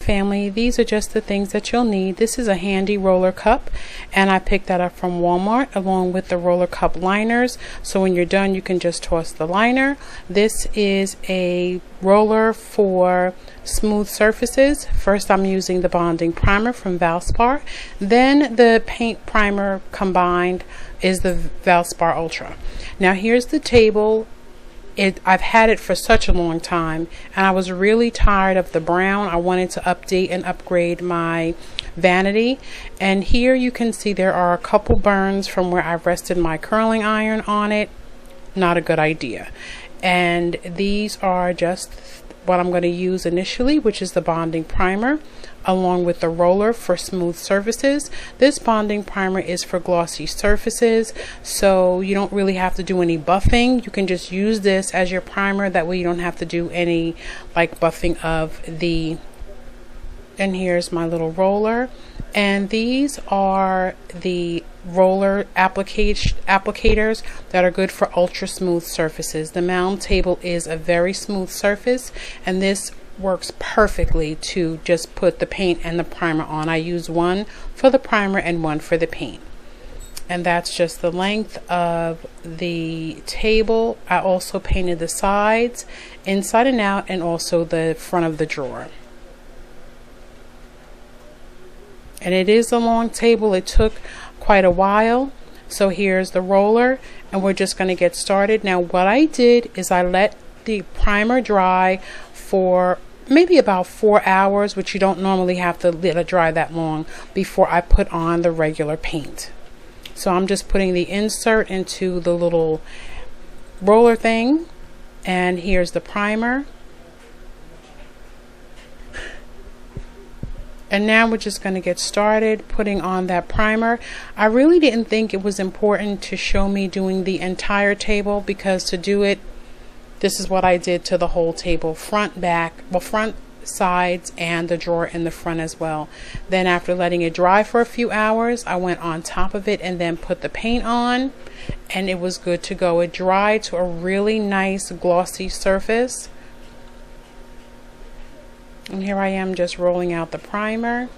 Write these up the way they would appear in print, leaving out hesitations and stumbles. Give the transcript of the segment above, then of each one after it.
Family, these are just the things that you'll need. This is a handy roller cup, and I picked that up from Walmart along with the roller cup liners, so when you're done you can just toss the liner. This is a roller for smooth surfaces. First I'm using the bonding primer from Valspar, then the paint primer combined is the Valspar Ultra. Now here's the table. I've had it for such a long time, and I was really tired of the brown. I wanted to update and upgrade my vanity, and here you can see there are a couple burns from where I've rested my curling iron on it. Not a good idea. And these are just what I'm going to use initially, which is the bonding primer along with the roller for smooth surfaces. This bonding primer is for glossy surfaces, so you don't really have to do any buffing. You can just use this as your primer, that way you don't have to do any like buffing of the. And here's my little roller, and these are the roller applicators that are good for ultra smooth surfaces. The Malm table is a very smooth surface, and this works perfectly to just put the paint and the primer on. I use one for the primer and one for the paint, and that's just the length of the table. I also painted the sides inside and out, and also the front of the drawer. And it is a long table. It took quite a while. So here's the roller, and we're just going to get started. Now what I did is I let the primer dry for maybe about 4 hours, which you don't normally have to let it dry that long, before I put on the regular paint. So I'm just putting the insert into the little roller thing, and here's the primer. And now we're just going to get started putting on that primer. I really didn't think it was important to show me doing the entire table, because to do it, this is what I did to the whole table, front, back, well, front, sides, and the drawer in the front as well. Then after letting it dry for a few hours, I went on top of it and then put the paint on, and it was good to go. It dried to a really nice glossy surface. And here I am just rolling out the primer,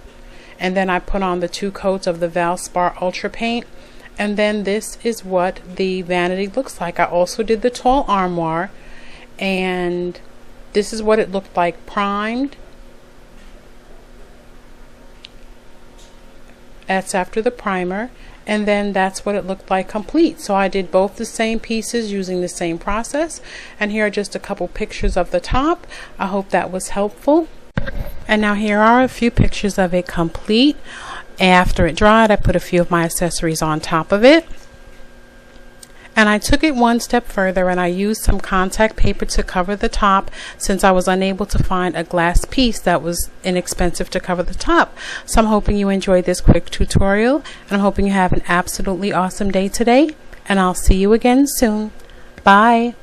and then I put on the 2 coats of the Valspar Ultra paint, and then this is what the vanity looks like. I also did the tall armoire, and this is what it looked like primed. That's after the primer, and then that's what it looked like complete. So I did both the same pieces using the same process, and here are just a couple pictures of the top. I hope that was helpful. And now here are a few pictures of it complete. After it dried, I put a few of my accessories on top of it, and I took it one step further, and I used some contact paper to cover the top, since I was unable to find a glass piece that was inexpensive to cover the top. So I'm hoping you enjoyed this quick tutorial, and I'm hoping you have an absolutely awesome day today, and I'll see you again soon. Bye.